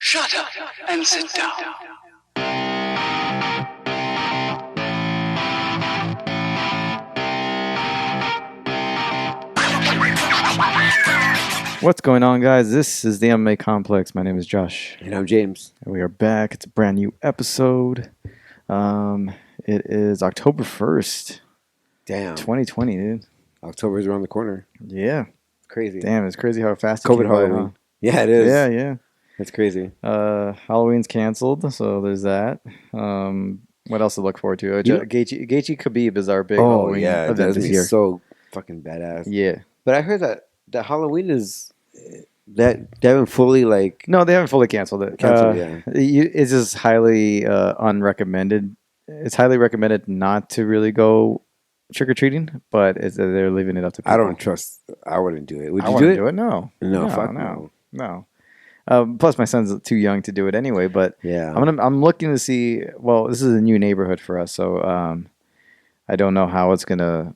Shut up and sit down. What's going on, guys? This is the MMA Complex. My name is Josh. And I'm James. And we are back. It's a brand new episode. It is October 1st. Damn. 2020, dude. October's around the corner. Yeah. Crazy. Damn, it's crazy how fast it COVID came by, Halloween. huh? Yeah, it is. Yeah. That's crazy. Halloween's canceled, so there's that. What else to look forward to? Gaethje Khabib is our big Halloween event that's this year. so fucking badass. Yeah. But I heard that Halloween is that they haven't fully No, they haven't fully canceled it. Yeah. It's just highly unrecommended. It's highly recommended not to really go trick or treating, but they're leaving it up to people. I don't trust. I wouldn't do it. Would I you do it? Do it? No. Fuck No. Plus, my son's too young to do it anyway. But yeah, I'm looking to see. Well, this is a new neighborhood for us, so I don't know how it's gonna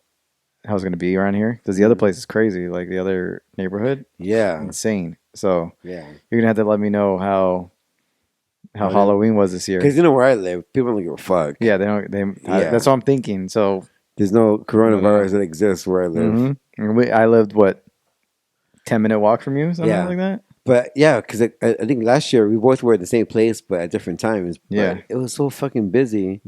be around here because the other place is crazy. Like the other neighborhood, insane. So yeah, you're gonna have to let me know how Halloween was this year. Because you know where I live, people don't give a fuck. Yeah, they don't. That's what I'm thinking. So there's no coronavirus that exists where I live. Mm-hmm. I lived 10-minute walk from you, something like that. But yeah, because I think last year we both were at the same place, but at different times. Yeah, but it was so fucking busy.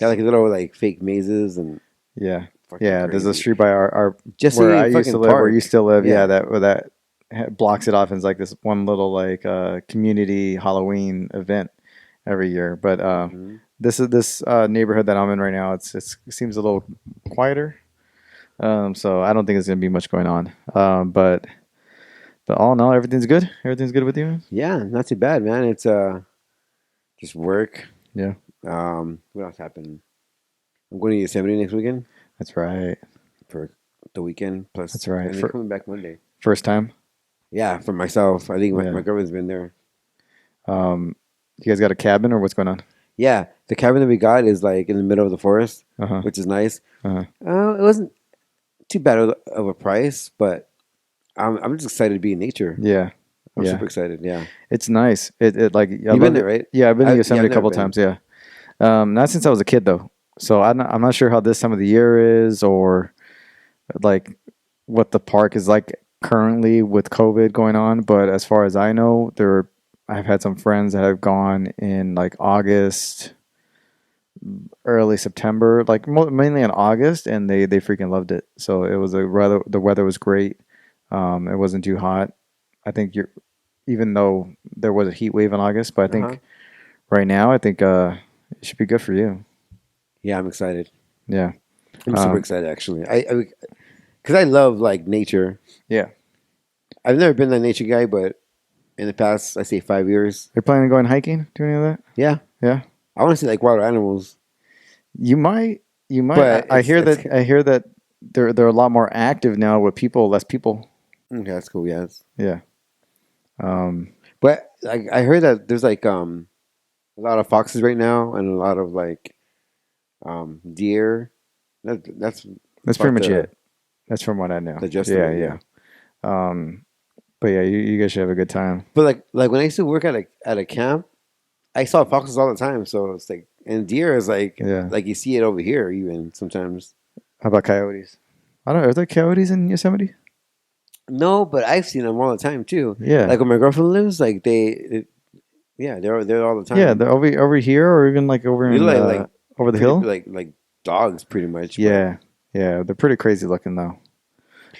Got like little fake mazes and yeah. Crazy. There's a street by our just where I used to live, park. where you still live. Yeah, that blocks it off and it's like this one little community Halloween event every year. But this neighborhood that I'm in right now, it seems a little quieter. So I don't think there's gonna be much going on. But all in all, everything's good. Everything's good with you. Yeah, not too bad, man. It's just work. Yeah. What else happened? I'm going to Yosemite next weekend. That's right. For the weekend. Plus, that's right. And coming back Monday. First time? Yeah, for myself. I think my girlfriend's been there. You guys got a cabin or what's going on? Yeah, the cabin that we got is in the middle of the forest, which is nice. It wasn't too bad of a price, but I'm just excited to be in nature. Yeah. I'm super excited. Yeah. It's nice. You've been there, right? Yeah, I've been to Yosemite a couple times. Yeah. Not since I was a kid though. So I'm not sure how this time of the year is or what the park is like currently with COVID going on. But as far as I know, I've had some friends that have gone in August, early September, mainly in August, and they freaking loved it. So it was the weather was great. It wasn't too hot. I think even though there was a heat wave in August, but I think right now, I think it should be good for you. Yeah, I'm excited. Yeah. I'm super excited, actually. Because I love, nature. Yeah. I've never been a nature guy, but in the past, I say 5 years. You're planning on going hiking? Doing any of that? Yeah. Yeah? I want to see, wild animals. You might. But I hear that they're a lot more active now with less people. Okay, that's cool, yes. Yeah. But I heard that there's a lot of foxes right now and a lot of deer. That's pretty much it. That's from what I know. Yeah. But yeah, you guys should have a good time. But when I used to work at a camp, I saw foxes all the time. So it's and deer is you see it over here even sometimes. How about coyotes? I don't know. Are there coyotes in Yosemite? No, but I've seen them all the time too. Yeah. Where my girlfriend lives, they're all the time. Yeah, they're over here or even over in over the hill. Like dogs, pretty much. Yeah, they're pretty crazy looking though.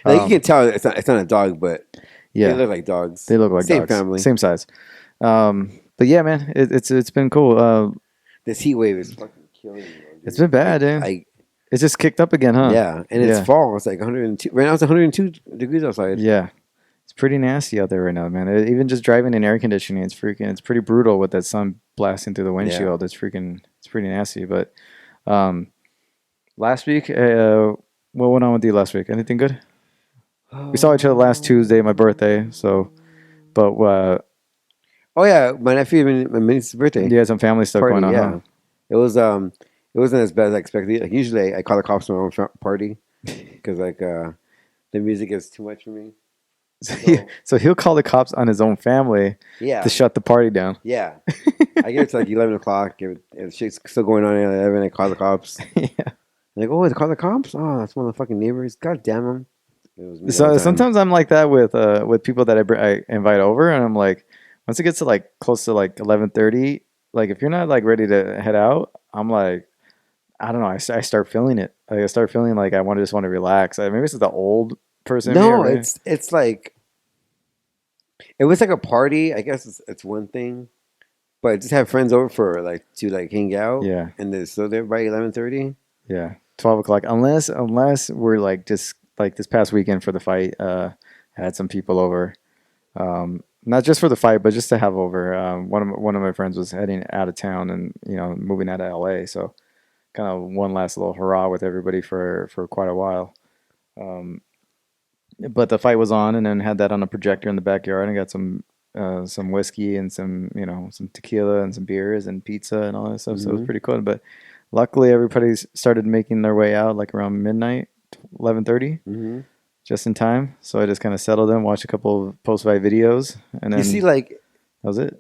You can tell it's not a dog, but they look like dogs. They look like same dogs. family, same size. But yeah, man, it's been cool. This heat wave is fucking killing me. It's been bad, dude. It's just kicked up again, huh? Yeah, and it's fall. It's 102. Right now it's 102 degrees outside. Yeah. It's pretty nasty out there right now, man. Even just driving in air conditioning, it's pretty brutal with that sun blasting through the windshield. Yeah. It's pretty nasty. But last week, what went on with you last week? Anything good? We saw each other last Tuesday, my birthday. So, but oh yeah, my nephew and my niece's birthday. You had some family stuff going on. Yeah, huh? It was it wasn't as bad as I expected. Usually I call the cops on my own party because the music is too much for me. So he'll call the cops on his own family Yeah. to shut the party down. Yeah. I get it to like 11 o'clock. If shit's still going on at 11, I call the cops. Yeah. Like, oh, they call the cops? Oh, that's one of the fucking neighbors. God damn them. It was me all So the time. sometimes I'm like that with people that I invite over, and I'm like, once it gets to like close to like 11:30, like if you're not like ready to head out, I'm like, I don't know. I start feeling it. Like I start feeling like I just want to relax. Maybe it's the old person. in me, No, right? it's like, it was like a party. I guess it's one thing. But just have friends over for like to like hang out. Yeah. And they're still there by 11:30. Yeah, 12 o'clock. Unless we're like just like this past weekend for the fight, I had some people over, not just for the fight, but just to have over. One of my friends was heading out of town and moving out of LA, so kind of one last little hurrah with everybody for quite a while. But the fight was on, and then had that on a projector in the backyard, and got some whiskey and some tequila and some beers and pizza and all that stuff. So it was pretty cool. But luckily, everybody started making their way out like around midnight, 11:30, just in time. So I just kind of settled in, watched a couple of post-fight videos, and then You see, like, that was it.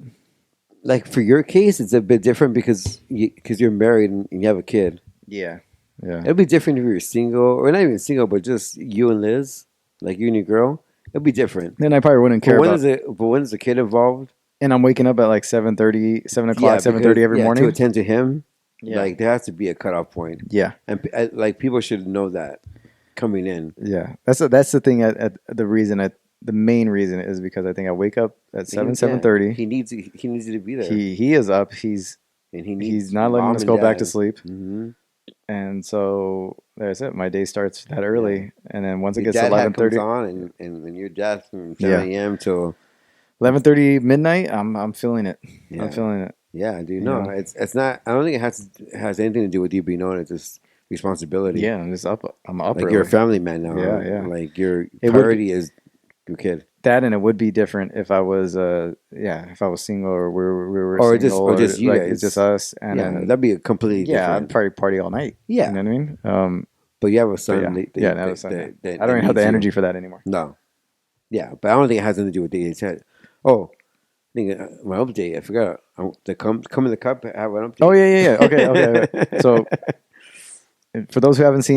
like for your case, it's a bit different because you're married and you have a kid. Yeah, yeah. It'd be different if you're single, or not even single, but just you and Liz, like you and your girl. It'd be different. Then I probably wouldn't care about. But when is the kid involved? And I'm waking up at like 7:30, 7 o'clock, 7:30 every morning to attend to him. Yeah. Like there has to be a cutoff point. Yeah, And like people should know that coming in. yeah. That's the thing. The main reason is because I think I wake up at 7:30. He needs you to be there. He is up. He's not letting us go back to sleep. Mm-hmm. And so that's it. My day starts that early, and then once it Your gets to dad 11:30, on, and your dad from 7 a.m. till 11:30 midnight, I'm feeling it. Yeah. I'm feeling it. Yeah, dude. No, it's not. I don't think it has anything to do with you being on it. It's just responsibility. Yeah, I'm just up. I'm up. Like early. you're a family man now. Yeah, yeah. Like your priority is your kid. That, and it would be different if I was if I was single, or we were or single, just you like guys. it's just us. And yeah, then, that'd be a completely different. I'd probably party all night. Yeah, you know what I mean. But you have a son. I have a son. I don't even have the energy for that anymore. No. Yeah, but I don't think it has anything to do with the age. Oh, I think my update. I forgot. To come in the cup. Have an update. Oh yeah. Okay. So, for those who haven't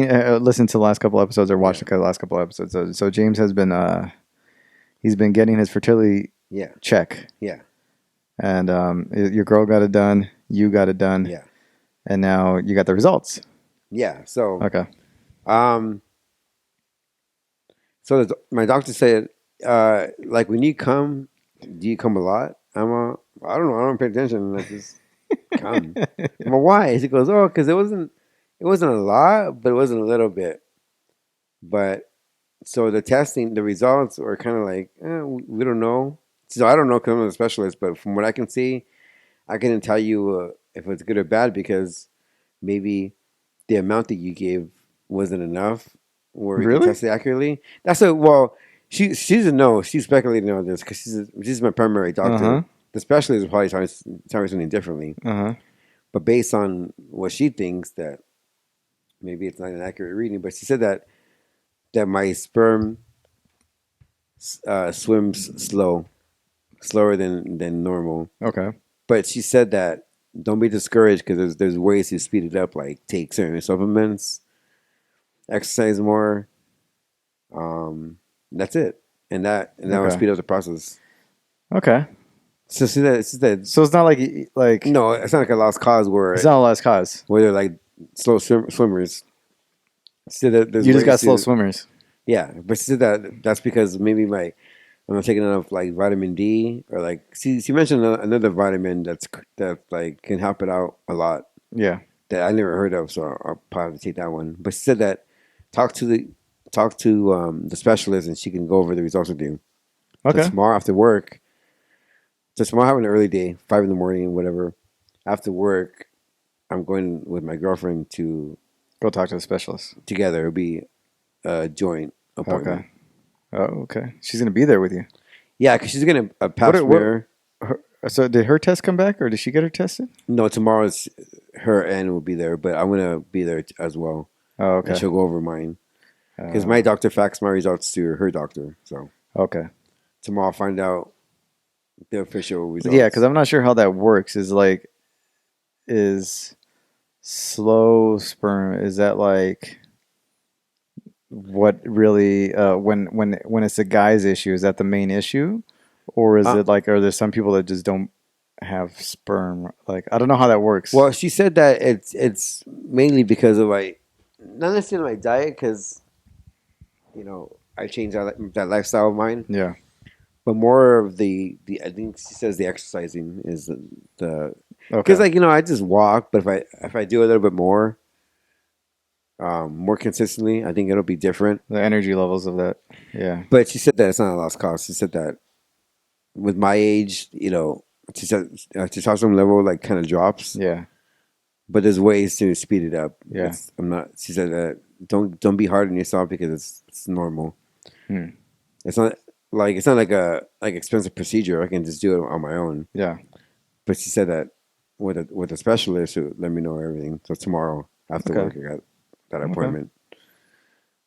listened to the last couple episodes or watched the last couple episodes, so James has been he's been getting his fertility check. Yeah. And your girl got it done. You got it done. Yeah. And now you got the results. Yeah. So okay. So my doctor said, like when you come, do you come a lot? I don't know. I don't pay attention. I just come. I'm like, why? He goes, oh, because it wasn't a lot, but it wasn't a little bit. But so the testing, the results were kind of like, we don't know. So I don't know because I'm not a specialist, but from what I can see, I couldn't tell you if it's good or bad because maybe the amount that you gave wasn't enough or you can test it accurately. That's she's a no. She's speculating on this because she's my primary doctor. Uh-huh. The specialist will probably tell me something differently. Uh-huh. But based on what she thinks that maybe it's not an accurate reading, but she said that my sperm swims slower than normal. Okay. But she said that don't be discouraged because there's ways to speed it up, like take certain supplements, exercise more. That's it, and that will speed up the process. Okay. So see that so it's not like no, it's not like a lost cause where it's not a lost cause where they're like slow swimmers. So you just got slow swimmers. Yeah, but she said that's because maybe I'm not taking enough like vitamin D or like she mentioned another vitamin that like can help it out a lot. Yeah, that I never heard of, so I'll probably take that one. But she said that talk to the specialist and she can go over the results with you. Okay. So tomorrow after work. So tomorrow I have an early day, 5 a.m, whatever. After work, I'm going with my girlfriend to go talk to the specialist. Together, it'll be a joint appointment. Okay. Oh, okay. She's gonna be there with you. Yeah, because she's gonna pass mirror. So did her test come back, or did she get her tested? No, tomorrow's her end will be there, but I'm gonna be there as well. Oh, okay. And she'll go over mine because my doctor faxed my results to her doctor. So. Okay. Tomorrow I'll find out the official results. Yeah, because I'm Tomorrow I'll find out the official results. yeah, because I'm not sure how that works. Is slow sperm, is that like what really when it's a guy's issue, is that the main issue, or is Uh, it like, are there some people that just don't have sperm? Like, I don't know how that works. Well, she said that it's mainly because of like not necessarily my diet because I changed that lifestyle of mine, Yeah. but more of the I think she says the exercising is the Okay. because I just walk, but if I do a little bit more consistently, I think it'll be different. The energy levels of that. Yeah. But she said that it's not a lost cause. She said that with my age, she said testosterone level like kind of drops, Yeah. but there's ways to speed it up. Yeah. I'm not. She said that don't be hard on yourself because it's normal. Hmm. It's not like a expensive procedure. I can just do it on my own. Yeah. But she said that with a specialist who let me know everything. So tomorrow after Okay. work, I got that Okay. appointment.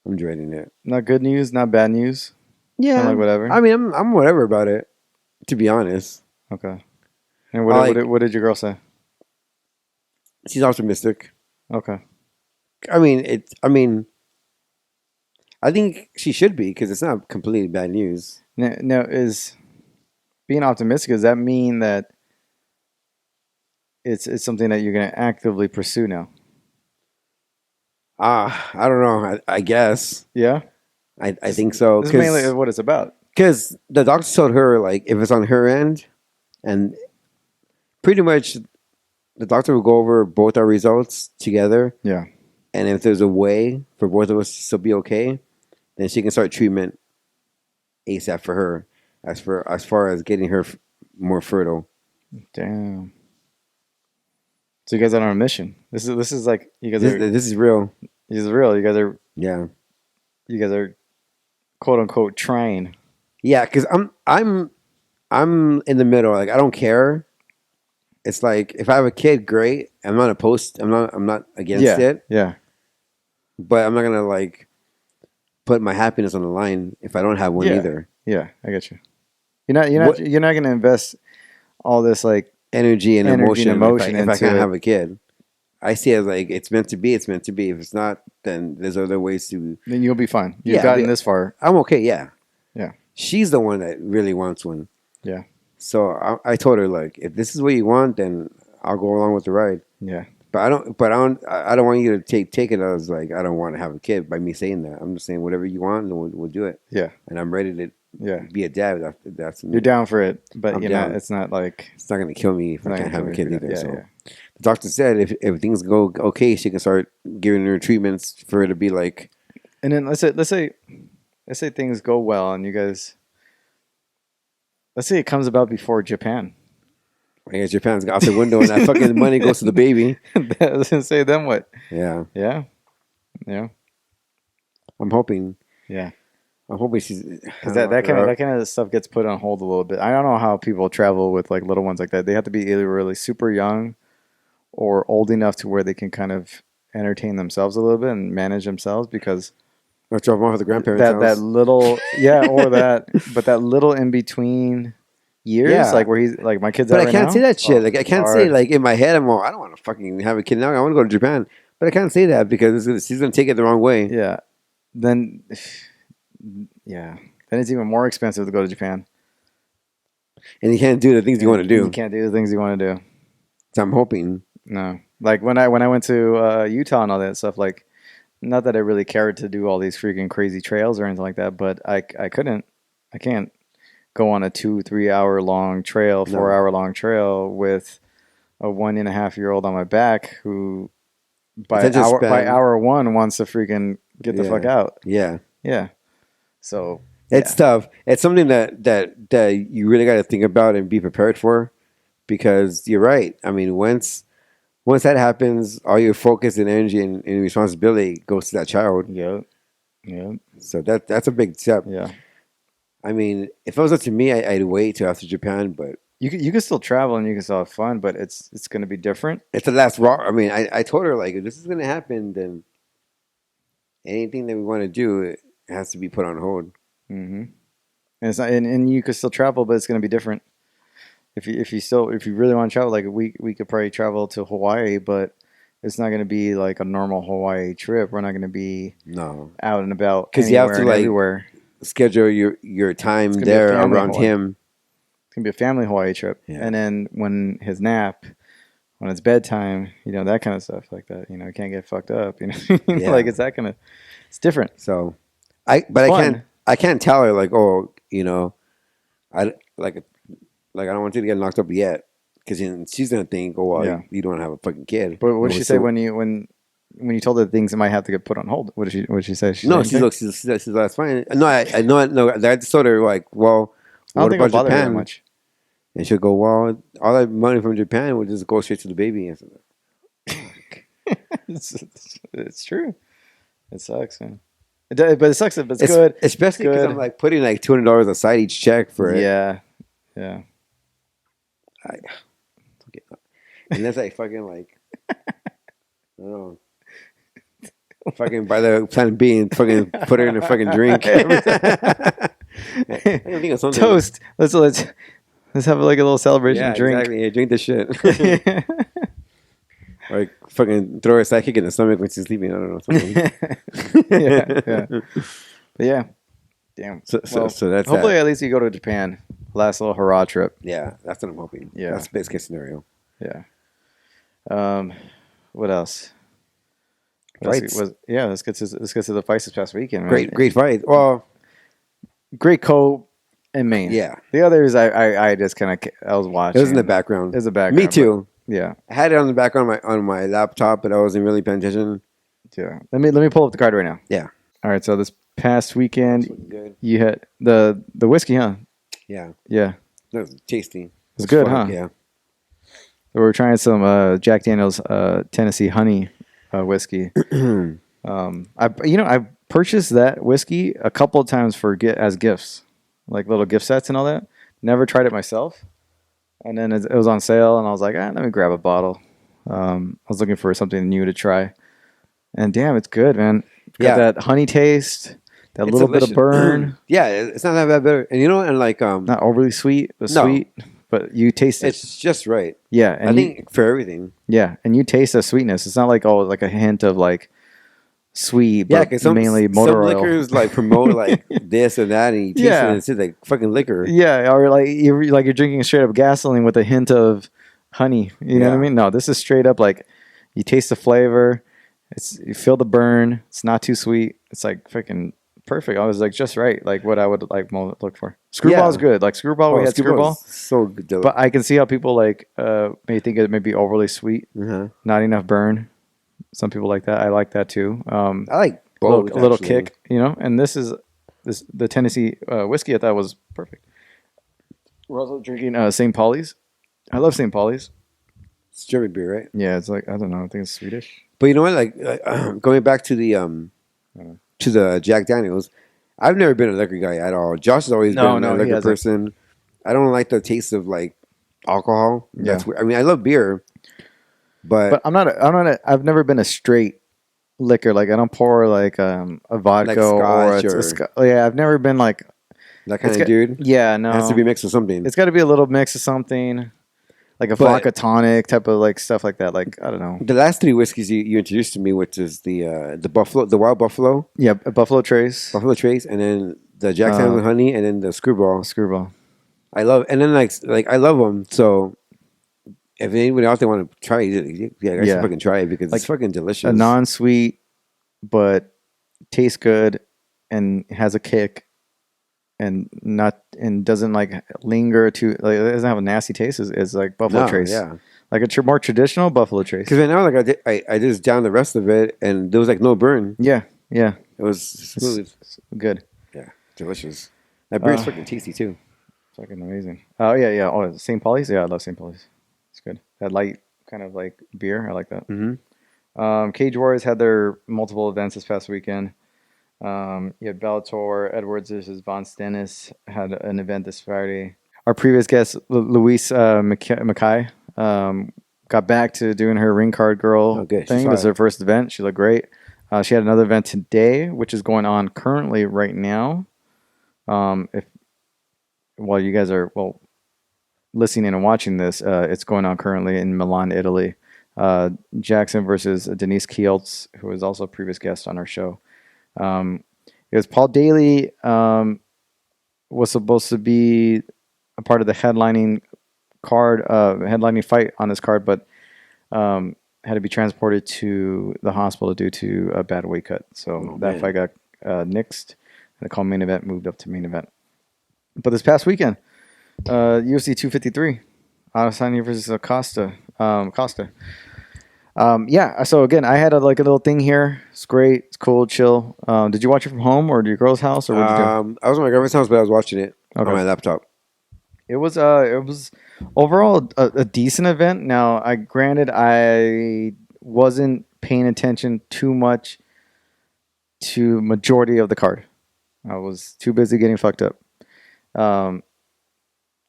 I'm dreading it. Not good news, not bad news. Yeah, Kinda like whatever. I mean, I'm whatever about it. To be honest, Okay. And what did your girl say? she's optimistic. Okay. I mean, I think she should be because it's not completely bad news. Now, is being optimistic, does that mean that it's something that you're going to actively pursue now? I don't know. I guess Yeah. I think so This is mainly what it's about. because the doctor told her like if it's on her end, and pretty much the doctor will go over both our results together, Yeah. and if there's a way for both of us to still be okay, then she can start treatment ASAP for her as far as getting her more fertile. Damn. So you guys are on a mission. This is like you guys are. This is real. This is real. Yeah. You guys are quote unquote trying. Yeah, because I'm in the middle. Like I don't care. It's like if I have a kid, great. I'm not opposed. I'm not against it. Yeah. But I'm not gonna like put my happiness on the line if I don't have one Yeah. either. Yeah. I get you. You're not going to invest all this like Energy and emotion if I can't into have a kid. I see it as like it's meant to be. It's meant to be. If it's not, then there's other ways to. then you'll be fine. You've Yeah, gotten this far. I'm okay. Yeah. Yeah. She's the one that really wants one. Yeah. So I told her like, if this is what you want, then I'll go along with the ride. Yeah. But I don't want you to take it as like I don't want to have a kid by me saying that. I'm just saying whatever you want, then we'll do it. Yeah. And I'm ready to be a dad. That's You're down for it, but I'm you know down. it's not like It's not gonna kill me if I can't have a kid either. Yeah, So yeah. the doctor said if things go okay, she can start giving her treatments for her to be like. And then let's say things go well, and you guys. Let's say it comes about before Japan. I guess Japan's got out the window and that fucking money goes to the baby. I was gonna say, then what? Yeah. Yeah. Yeah. I'm hoping she's Because that kind of stuff gets put on hold a little bit. I don't know how people travel with like little ones like that. They have to be either really super young or old enough to where they can kind of entertain themselves a little bit and manage themselves, because Or drop them off at the grandparents' that house. little but that little in between years, Yeah. like where he's like my kid's But out I right can't now? say that shit. Oh, Like I it's can't say hard. like in my head I don't want to fucking have a kid now. I want to go to Japan, but I can't say that because she's gonna take it the wrong way. Yeah. Then it's even more expensive to go to Japan. And you can't do the things you want to do. You can't do the things you want to do. So I'm hoping. No. Like when I went to Utah and all that stuff, like not that I really cared to do all these freaking crazy trails or anything like that, but I can't go on a 2-3 hour long trail, 4 hour long trail with a 1.5-year-old on my back who by hour one wants to freaking get the fuck out. Yeah. Yeah. So It's tough. It's something that you really got to think about and be prepared for, because you're right. I mean, once that happens, all your focus and energy and responsibility goes to that child. Yep. Yep. So that's a big step. Yeah. I mean, if it was up to me, I'd wait till after Japan, but You can still travel and you can still have fun, but it's going to be different. it's the last raw. I mean, I told her like if this is gonna happen, then anything that we want to do, it has to be put on hold. Mm-hmm. And it's not, and you could still travel, but it's going to be different. If you really want to travel, like we could probably travel to Hawaii, but it's not going to be like a normal Hawaii trip. We're not going to be out and about because you have to like everywhere. Schedule your time there around Hawaii. him. It's gonna be a family Hawaii trip, and then when his nap, when it's bedtime, that kind of stuff like that. You can't get fucked up. Like it's it's different. So, I can't tell her like, oh, I don't want you to get knocked up yet, because she's gonna think, oh, well, you don't have a fucking kid. But what did she say when you told her things that might have to get put on hold? What did she say? She's that's fine. No, I know. I just told her like, well, I don't think it'll bother her that much. And she'll go, well, all that money from Japan will just go straight to the baby. It's true. It sucks, man. But it sucks. But it's good, especially because I'm like putting like $200 aside each check for it. Yeah. And that's like fucking like, I don't know. Fucking buy the Planet B and fucking put her in a fucking drink. I don't think of something. Toast. Let's have like a little celebration drink. Exactly. Yeah, drink the shit. Or fucking throw her a sidekick in the stomach when she's sleeping. I don't know. Something. yeah. But yeah. Damn. So that's hopefully at least you go to Japan. Last little hurrah trip. Yeah, that's what I'm hoping. Yeah. That's the best case scenario. Yeah. What else? Fights. Let's get to the fights this past weekend. Man. Great fight. Well, great co and main. Yeah. The others, I just kind of I was watching. It was in the background. It was the background. Me too. Yeah. I had it on the background on my laptop, but I wasn't really paying attention. Yeah. Let me pull up the card right now. Yeah. All right. So this past weekend, good. You had the whiskey, huh? Yeah. Yeah. That was tasty. It was good, huh? Yeah. So we're trying some Jack Daniel's Tennessee Honey whiskey. I purchased that whiskey a couple of times as gifts, like little gift sets and all that. Never tried it myself, and then it was on sale, and I was like, let me grab a bottle. I was looking for something new to try, and damn, it's good, man. Got that honey taste, that little bit of burn. Yeah, it's not that bad bitter, and like not overly sweet, but sweet. But you taste it. It's just right. Yeah, and I think for everything. Yeah, and you taste the sweetness. It's not like like a hint of like sweet, but mainly motor oil. Some liquors like promote like this or that, and you taste it and it's like fucking liquor. Yeah, or like you're drinking straight up gasoline with a hint of honey. You know what I mean? No, this is straight up like you taste the flavor. You feel the burn. It's not too sweet. It's like freaking perfect. I was like just right, like what I would like look for. Screwball's good. Like Screwball, we had Screwball. So good. But I can see how people like may think it may be overly sweet, not enough burn. Some people like that. I like that too. I like both. A little kick, And this is the Tennessee whiskey. I thought was perfect. We're also drinking St. Pauli's. I love St. Pauli's. It's German beer, right? Yeah, it's like I don't know. I think it's Swedish. But you know what? Like going back to the Jack Daniels, I've never been a liquor guy at all. Josh has always been a liquor person. I don't like the taste of like alcohol. Yeah. That's weird. I mean, I love beer, but I've never been a straight liquor. Like I don't pour like a vodka like or I've never been like that kind of dude. Yeah, no, it has to be mixed with something. It's got to be a little mix of something. Like a vodka tonic type of like stuff like that. Like I don't know. The last three whiskeys you introduced to me, which is the Buffalo, the Wild Buffalo. Yeah, Buffalo Trace. And then the Jack Daniel's Honey, and then the Screwball. I love, and then like I love them. So if anybody out there want to try it, I should fucking try it because it's fucking delicious. A non-sweet, but tastes good and has a kick. And doesn't like linger too. Like it doesn't have a nasty taste. It's like Buffalo Trace. Yeah, like a more traditional Buffalo Trace. Because right now, like I just down the rest of it, and there was like no burn. Yeah. It was smooth. It's good. Yeah, delicious. That beer is fucking tasty too. Fucking amazing. Oh yeah. Oh, St. Pauli's. Yeah, I love St. Pauli's. It's good. That light kind of like beer. I like that. Mm-hmm. Cage Warriors had their multiple events this past weekend. You had Bellator, Edwards versus Von Stennis had an event this Friday. Our previous guest, Louise Mackay, got back to doing her ring card girl thing. It was her first event. She looked great. She had another event today, which is going on currently right now. If while you guys are listening and watching this, it's going on currently in Milan, Italy. Jackson versus Denise Kieltz, who was also a previous guest on our show. It was Paul Daly was supposed to be a part of the headlining fight on this card, but had to be transported to the hospital due to a bad weight cut. So that fight got nixed, and the co-main event moved up to main event. But this past weekend, UFC 253, Adesanya versus Costa. So again, I had a little thing here. It's great. It's cool, chill. Did you watch it from home or your girl's house, or what did you do? I was at my girlfriend's house, but I was watching it on my laptop. It was overall a decent event. Now, I wasn't paying attention too much to majority of the card. I was too busy getting fucked up.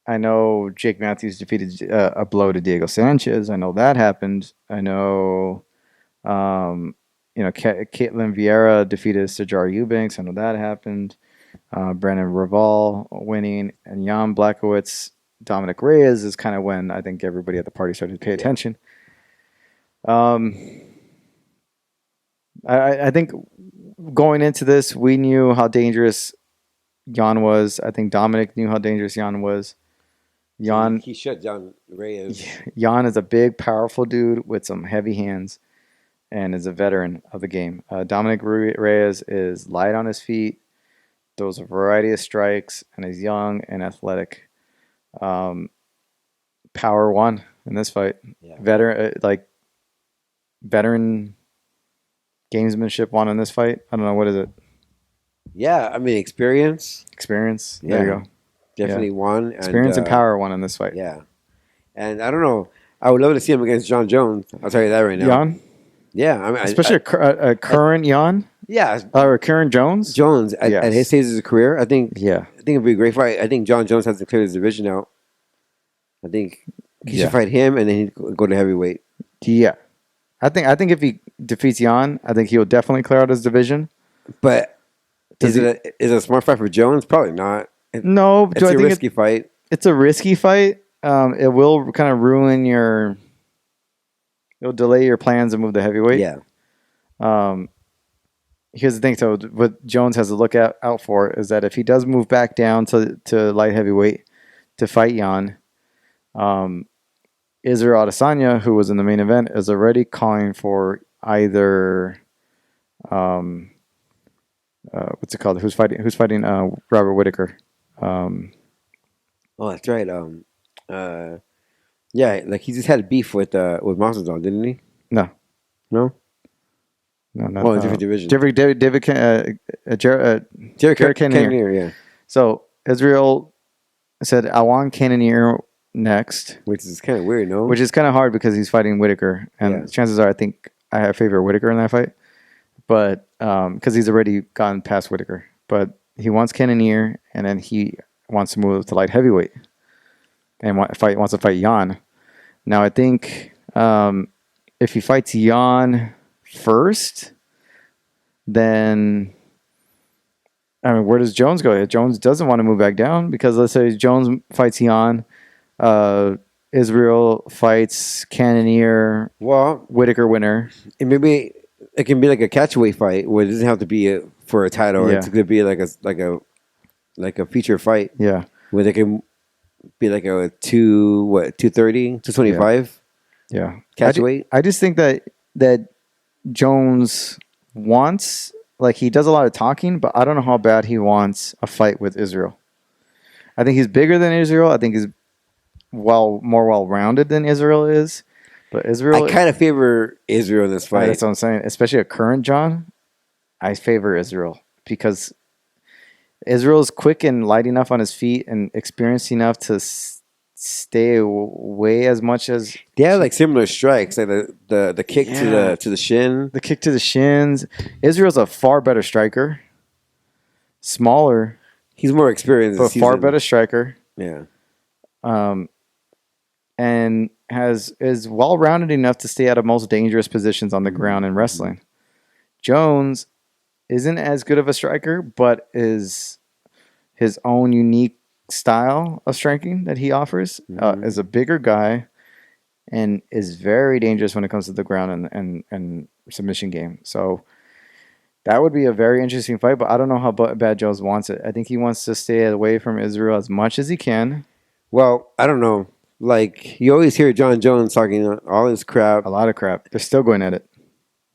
I know Jake Matthews defeated a blow to Diego Sanchez. I know that happened. I know, Caitlin Vieira defeated Sijara Eubanks. I know that happened. Brandon Raval winning, and Jan Blachowicz, Dominic Reyes is kind of when I think everybody at the party started to pay attention. I think going into this, we knew how dangerous Jan was. I think Dominic knew how dangerous Jan was. He shut down Reyes. Jan is a big, powerful dude with some heavy hands and is a veteran of the game. Dominic Reyes is light on his feet, throws a variety of strikes, and is young and athletic. Power won in this fight. Yeah. Veteran gamesmanship won in this fight. I don't know, what is it? Yeah, I mean experience. Experience. Yeah. There you go. Definitely won. Experience and power won in this fight. Yeah. And I don't know. I would love to see him against John Jones. I'll tell you that right now. Jan? Yeah. I mean, especially a current Jan? Yeah. Or current Jones? Jones, at his stage of his career, I think it'd be a great fight. I think John Jones has to clear his division out. I think he should fight him and then he'd go to heavyweight. Yeah. I think if he defeats Jan, I think he'll definitely clear out his division. But is it a smart fight for Jones? Probably not. No, it's a risky fight. It's a risky fight. It will kind of ruin it'll delay your plans to move to heavyweight. Yeah. Here's the thing, so what Jones has to look out for is that if he does move back down to light heavyweight to fight Jan, Israel Adesanya, who was in the main event, is already calling for either what's it called? Who's fighting Robert Whittaker? Oh, that's right. Yeah, like he just had beef with Masvidal, didn't he? No, not different division. Jared Cannonier. Yeah. So Israel said, "I want Cannonier next," which is kind of weird, no? Which is kind of hard because he's fighting Whittaker, and chances are, I think I favor Whittaker in that fight, but because he's already gone past Whittaker, but he wants Cannonier, and then he wants to move to light heavyweight and wants to fight Jan. Now, I think if he fights Jan first, then where does Jones go? If Jones doesn't want to move back down, because let's say Jones fights Jan, Israel fights Cannonier, Whittaker winner. And maybe it can be like a catchweight fight where it doesn't have to be for a title. Yeah. It's going to be like a feature fight. Yeah. Where they can be like a 230, 225. Yeah. Catchweight. I just think that Jones wants, he does a lot of talking, but I don't know how bad he wants a fight with Israel. I think he's bigger than Israel. I think he's more well-rounded than Israel is. But Israel, I kind of favor Israel in this fight. That's what I'm saying. Especially a current John, I favor Israel because Israel's quick and light enough on his feet and experienced enough to stay away as much as they have similar strikes, like the kick to the shin, the kick to the shins. Israel's a far better striker, smaller. He's more experienced, but far better striker. Yeah. And is well-rounded enough to stay out of most dangerous positions on the ground in wrestling. Jones isn't as good of a striker, but is his own unique style of striking that he offers. Is a bigger guy and is very dangerous when it comes to the ground and submission game. So that would be a very interesting fight, but I don't know how bad Jones wants it. I think he wants to stay away from Israel as much as he can. Well, I don't know. Like, you always hear John Jones talking all this crap. A lot of crap. They're still going at it.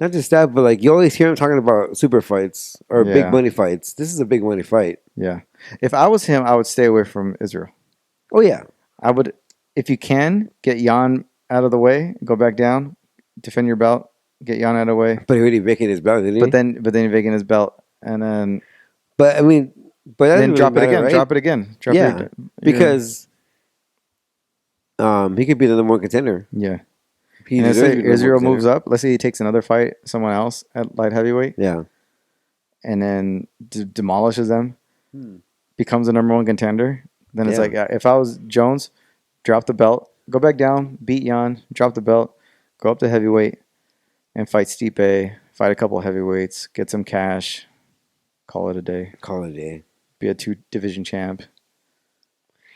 Not just that, but like you always hear him talking about super fights or Yeah. big money fights. This is a big money fight. Yeah. If I was him, I would stay away from Israel. Oh yeah, I would, if you can, get Jan out of the way, go back down, defend your belt, get Jan out of the way. but he already vacated his belt, didn't he? But then you vacate his belt, and then but I mean, but that then doesn't drop really it again, matter, right? drop it again, drop Yeah, it again. because he could be the number one contender. Yeah. He And let's deserves say to be the number Israel one moves contender. up. Let's say he takes another fight, someone else at light heavyweight, Yeah, and then demolishes them, becomes the number one contender. Then it's Yeah. like, if I was Jones, drop the belt, go back down, beat Jan, drop the belt, go up to heavyweight, and fight Stipe, fight a couple of heavyweights, get some cash, call it a day, call it a day. be a 2 division champ.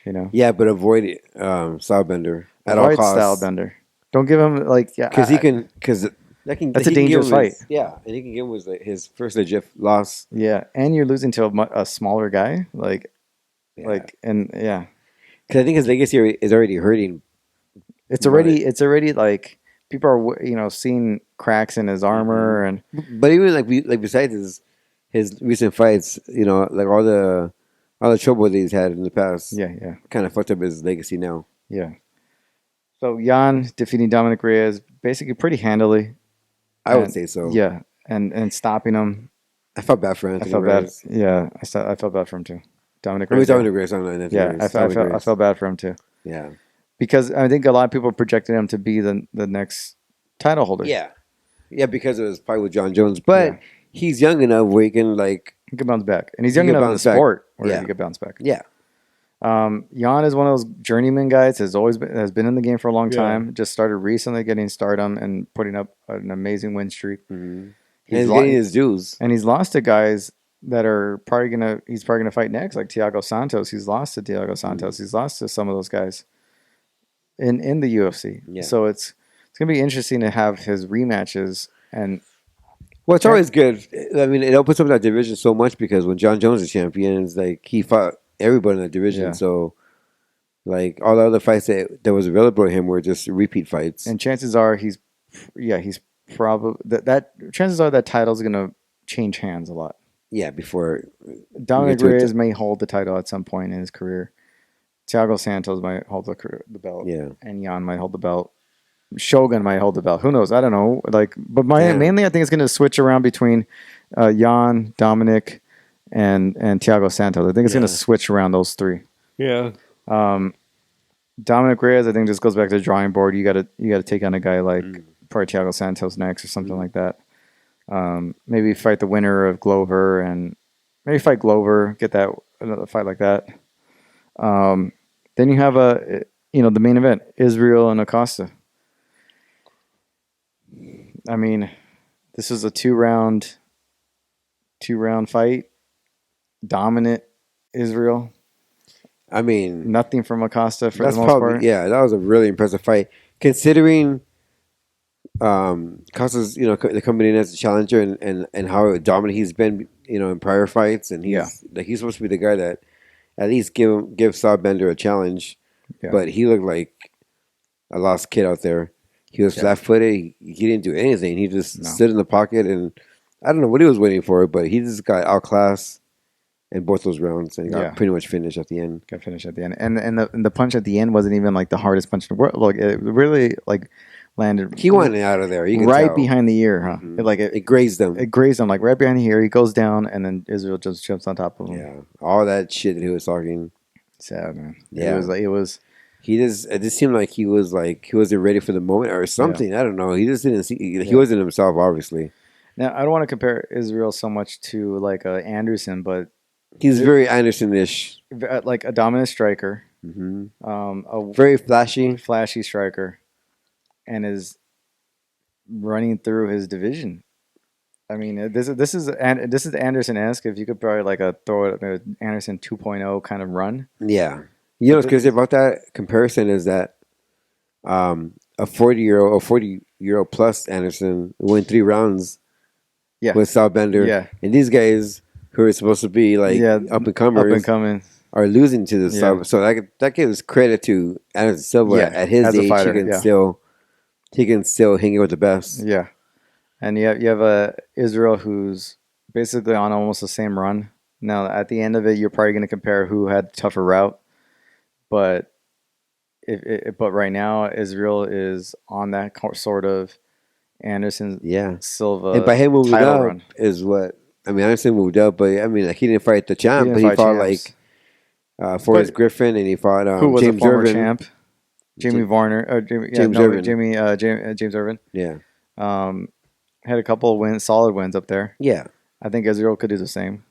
You know, Yeah, but avoid Stylebender at all avoid costs. style bender. Don't give him Because he can. Because that can. That's he a can give dangerous him fight. Yeah, and he can give him his first legit loss. Yeah, and you're losing to a smaller guy, Yeah. and yeah. Because I think his legacy is already hurting. It's already like people are seeing cracks in his armor and But even like besides his recent fights, like all the trouble that he's had in the past, yeah. kind of fucked up his legacy now. So Jan defeating Dominic Reyes basically pretty handily. I would And- say so. Yeah, and stopping him. I felt bad for I Anthony felt bad. Reyes. Yeah, I felt bad for him too. Dominic I mean, Reyes. Dominic Reyes, I'm not Anthony Yeah, Reyes. I Dominic felt bad for him too Reyes. Yeah. because I think a lot of people projected him to be the next title holder. Yeah, because of his fight with John Jones. But he's young enough where he can He could bounce back, and he's young He could enough in the bounce back. sport where Yeah. he could bounce back. yeah. Jan is one of those journeyman guys. Has been in the game for a long Yeah. time. Just started recently getting stardom and putting up an amazing win streak. Mm-hmm. And He's he's lo- getting his dues. And he's lost to guys that are he's probably gonna fight next, like Thiago Santos. He's lost to Thiago Santos. He's lost to some of those guys in the UFC. Yeah. So it's gonna be interesting to have his rematches. And Well, it's always good. I mean, it opens up that division so much because when John Jones is champion, it's like he fought everybody in that division. Yeah. So, like all the other fights that was available to him were just repeat fights. chances are he's probably that chances are that title's gonna change hands a lot. Yeah, before Dominic to it. Reyes may hold the title at some point in his career. Thiago Santos might hold the belt. Yeah. And Jan might hold the belt. Shogun might hold the belt. Who knows? I don't know. But mainly I think it's going to switch around between Jan, Dominic, and Thiago Santos. I think it's going to switch around those three. Yeah. Dominic Reyes, I think, just goes back to the drawing board. You got to take on a guy like probably Thiago Santos next or something like that. Maybe fight the winner of Glover and maybe fight Glover. Get another fight like that. Then you have the main event, Israel and Acosta. I mean, this is a two-round fight. Dominant Israel. I mean, Nothing from Acosta for that's the most probably part. that was a really impressive fight considering Costa's coming in as a challenger and how dominant he's been in prior fights, and he's supposed to be the guy that at least give Stylebender a challenge, but he looked like a lost kid out there. He was flat-footed. He didn't do anything. He just stood in the pocket, and I don't know what he was waiting for, but he just got outclassed in both those rounds and got pretty much finished at the end. Got finished at the end, and the punch at the end wasn't even like the hardest punch in the world. Like it really landed. He wanted out of there. You could right tell. behind the ear, huh? Mhm. It grazed him. It grazed him like right behind the ear. He goes down, and then Israel just jumps on top of him. Yeah, all that shit that he was talking. Sad, man. Yeah. It was. It just seemed like he wasn't ready for the moment or something. I don't know. He just didn't see. He wasn't himself, obviously. Now I don't want to compare Israel so much to like Anderson, but he's very Anderson-ish, like a dominant striker, a very flashy striker, and is running through his division. I mean, this is Anderson-esque. If you could probably like throw it Anderson 2.0 kind of run. Yeah. You know what's crazy about that comparison is that a 40-year-old plus Anderson won 3 rounds Yeah. with Southbender. Yeah. And these guys who are supposed to be like up and comers are losing to this stuff. So that gives credit to Anderson Silva at his age. Fighter, he can still hang it with the best. Yeah. And you have Israel who's basically on almost the same run. Now, at the end of it, you're probably going to compare who had tougher route. But but right now, Israel is on that sort of Anderson Silva and by him moving up run. Is what I mean. Anderson moved up, but I mean, like he didn't fight the champ, but he fought champs. like Forrest Griffin, and he fought who was James a former Irvin. champ, Jimmy Varner, or James Irvin. James Irvin. Yeah, had a couple of wins, solid wins up there. Yeah, I think Israel could do the same,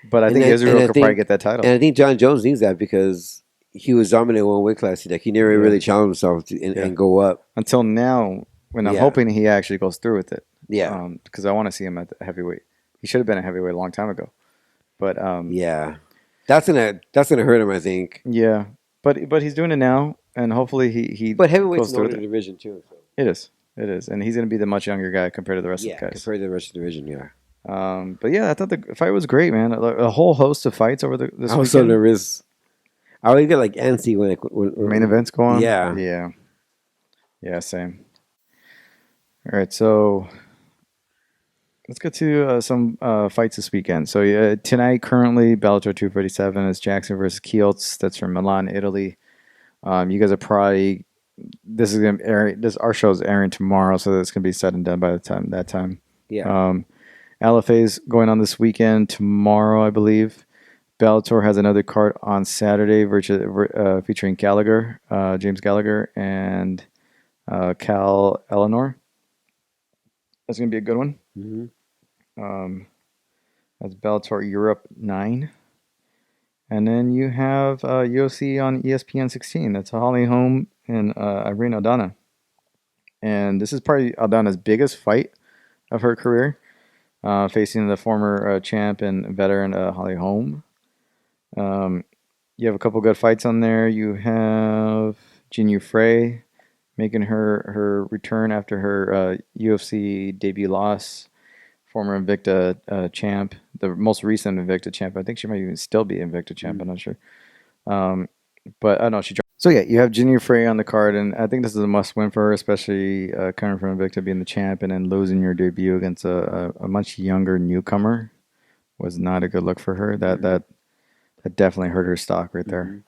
but I think Israel could probably get that title. And I think John Jones needs that because he was dominant one weight class. Like he never really challenged himself and go up until now. When I'm hoping he actually goes through with it. Yeah, because I want to see him at the heavyweight. He should have been a heavyweight a long time ago, but that's gonna hurt him. I think. Yeah, but he's doing it now, and hopefully he. But heavyweight's an older division too. So. It is, and he's going to be the much younger guy compared to the rest of the guys. Compared to the rest of the division, yeah. But yeah, I thought the fight was great, man. A whole host of fights over this weekend. I was so nervous. I always get like antsy when main events go on. Yeah, same. All right, so let's get to some fights this weekend. So tonight, currently, Bellator 247 is Jackson versus Kieltz. That's from Milan, Italy. You guys are probably this is gonna air. Our show's airing tomorrow, so it's gonna be said and done by that time. Yeah. LFA's going on this weekend. Tomorrow, I believe. Bellator has another card on Saturday, featuring Gallagher, James Gallagher, and Cal Eleanor. That's going to be a good one. Mm-hmm. That's Bellator Europe 9. And then you have UFC on ESPN 16. That's Holly Holm and Irene Aldana. And this is probably Aldana's biggest fight of her career, facing the former champ and veteran Holly Holm. You have a couple good fights on there. You have Jinyu Frey making her return after her UFC debut loss. Former Invicta champ, the most recent Invicta champ. I think she might even still be Invicta champ. I'm not sure. But I don't know. She dropped. So yeah, you have Jinyu Frey on the card, and I think this is a must-win for her, especially coming from Invicta, being the champ, and then losing your debut against a much younger newcomer was not a good look for her. That definitely hurt her stock right there.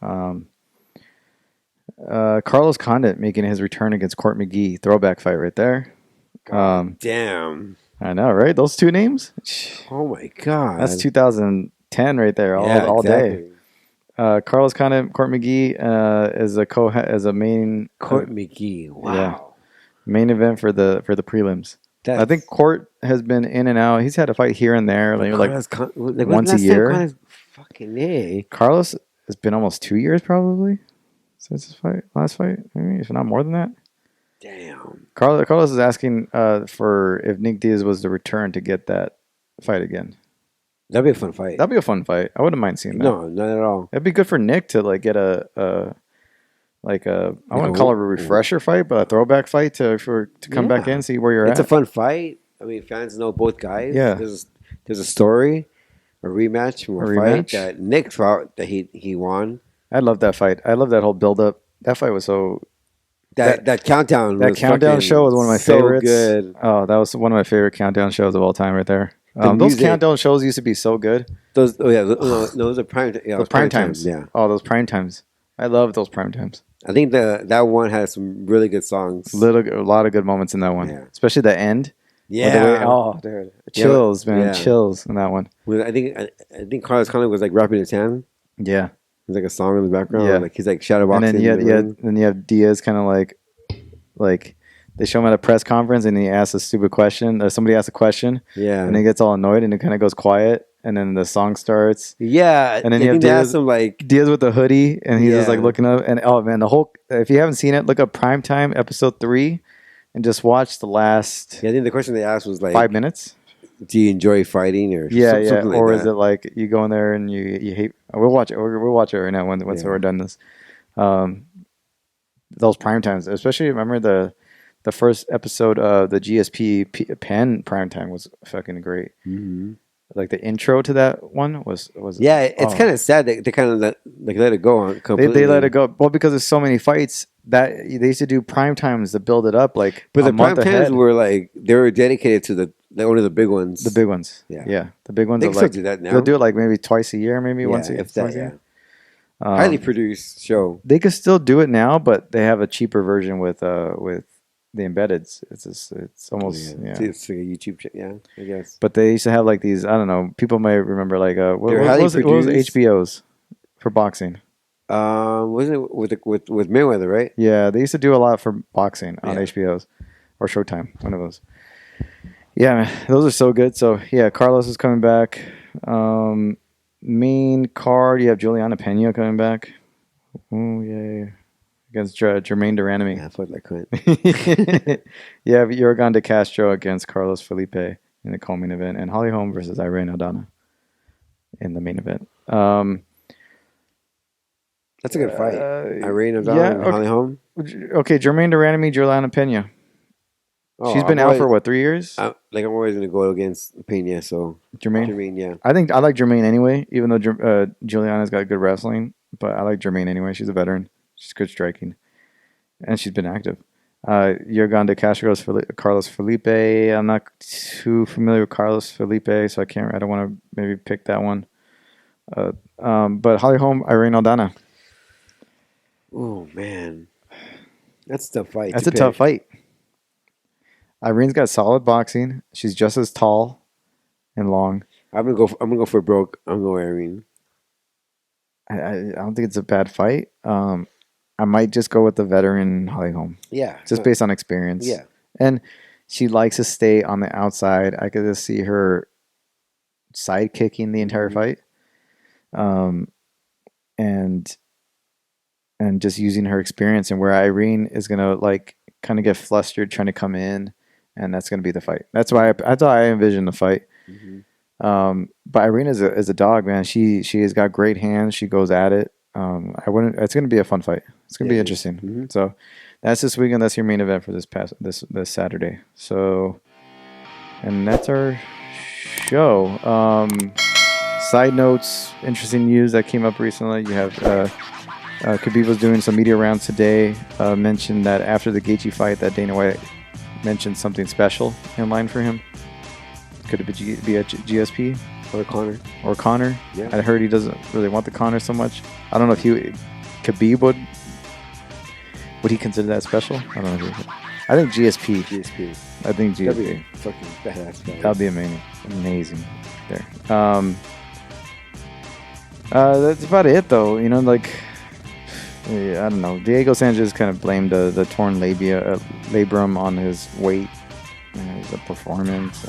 Carlos Condit making his return against Court McGee. Throwback fight right there. Damn. I know, right? Those two names? Oh, my God. That's 2010 right there, all day. Carlos Condit, Court McGee as a main... Court McGee, wow. Yeah, main event for the prelims. I think Court has been in and out. He's had a fight here and there, once a year. Fucking A. Carlos has been almost 2 years probably since his last fight. Maybe if not more than that. Damn. Carlos is asking for if Nick Diaz was to return to get that fight again. That'd be a fun fight. That'd be a fun fight. I wouldn't mind seeing that. No, not at all. It'd be good for Nick to get I want to call it a refresher fight, but a throwback fight to come back in, see where you're at. It's a fun fight. I mean, fans know both guys. Yeah. There's a story, a rematch from a fight that Nick fought that he won. I love that fight. I love that whole build up. That fight was so. That countdown. That countdown show was one of my favorites. Good. Oh, that was one of my favorite countdown shows of all time, right there. Those countdown shows used to be so good. Those are prime. Yeah, those prime times. Yeah. Oh, those prime times. I love those prime times. I think that one has some really good songs. A lot of good moments in that one, especially the end. Yeah. Dude. Chills, man. Chills in that one. I think Carlos Condit was rapping his hand. Yeah. There's a song in the background. He's shadowboxing. And then you have Diaz kind of like they show him at a press conference and he asks a stupid question. Somebody asks a question. Yeah. And he gets all annoyed and it kind of goes quiet. And then the song starts. Yeah. And then you have Diaz with the hoodie and he's just looking up. And oh man, if you haven't seen it, look up Primetime episode 3 and just watch the last. Yeah, I think the question they asked was 5 minutes. Do you enjoy fighting or something like or that? is it like you go in there and you hate? We'll watch it. We'll watch it right now once we're done this. Those prime times, especially remember the first episode of the GSP Penn prime time was fucking great. Mm-hmm. Like the intro to that one was it's kind of sad that they kind of let it go on completely. They let it go. Well, because there's so many fights that they used to do prime times to build it up. Like, but a the prime month times ahead. were like they were dedicated to one of the big ones. The big ones. Yeah. The big ones. They are can still like, do that now. They'll do it like maybe twice a year, maybe once a year. If that, yeah. Highly produced show. They could still do it now, but they have a cheaper version with the embeds. It's almost It's like a YouTube channel, I guess. But they used to have like these. I don't know. People may remember like what was HBO's for boxing? Wasn't it with Mayweather, right? Yeah, they used to do a lot for boxing on HBO's or Showtime, one of those. Yeah, man, those are so good. So yeah, Carlos is coming back. Main card, you have Juliana Pena coming back. Oh yeah. Against Jermaine Duranami. Yeah, I felt like Clint. You have Yorgan De Castro against Carlos Felipe in the co-main event, and Holly Holm versus Irene Aldana in the main event. That's a good fight. Irene Aldana and Holly Holm. Okay, Jermaine Duranami, Juliana Pena. She's been out for 3 years? I'm always going to go against Pena, so Jermaine, yeah. I like Jermaine anyway, even though Juliana's got good wrestling, but I like Jermaine anyway. She's a veteran. She's good striking. And she's been active. Yorgan De Castro, Carlos Felipe. I'm not too familiar with Carlos Felipe, so I don't want to maybe pick that one. But Holly Holm, Irene Aldana. Oh, man. That's a tough fight. That's a tough fight. Irene's got solid boxing. She's just as tall and long. I'm gonna go for broke. I'm going Irene. I don't think it's a bad fight. I might just go with the veteran Holly Holm. Yeah. Just based on experience. Yeah. And she likes to stay on the outside. I could just see her side kicking the entire fight. And just using her experience, and where Irene is gonna like kind of get flustered trying to come in, and that's gonna be the fight. That's how I envision the fight. Mm-hmm. But Irene is a dog, man. She has got great hands. She goes at it. It's gonna be a fun fight. It's gonna be interesting. Mm-hmm. So that's this weekend. That's your main event for this Saturday. So, and that's our show. Side notes, interesting news that came up recently. You have Khabib was doing some media rounds today. Mentioned that after the Gaethje fight, that Dana White mentioned something special in line for him. Could it be a GSP or Conor? Yeah. I heard he doesn't really want the Conor so much. I don't know if Khabib would he consider that special? I don't know. I think GSP. I think GSP. That'd be fucking badass. That'd be amazing. There. That's about it, though. You know, like. I don't know. Diego Sanchez kind of blamed the torn labrum on his weight and his performance,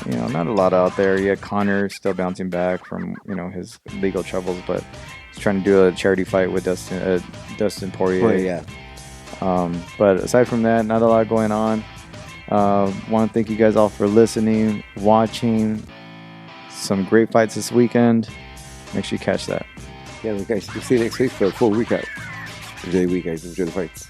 and not a lot out there. Yeah, Conor still bouncing back from his legal troubles, but he's trying to do a charity fight with Dustin Poirier. Oh yeah. But aside from that, not a lot going on. Want to thank you guys all for listening, watching. Some great fights this weekend. Make sure you catch that. Yeah, guys. We'll see you next week for a full recap. Enjoy the week, guys. Enjoy the fights.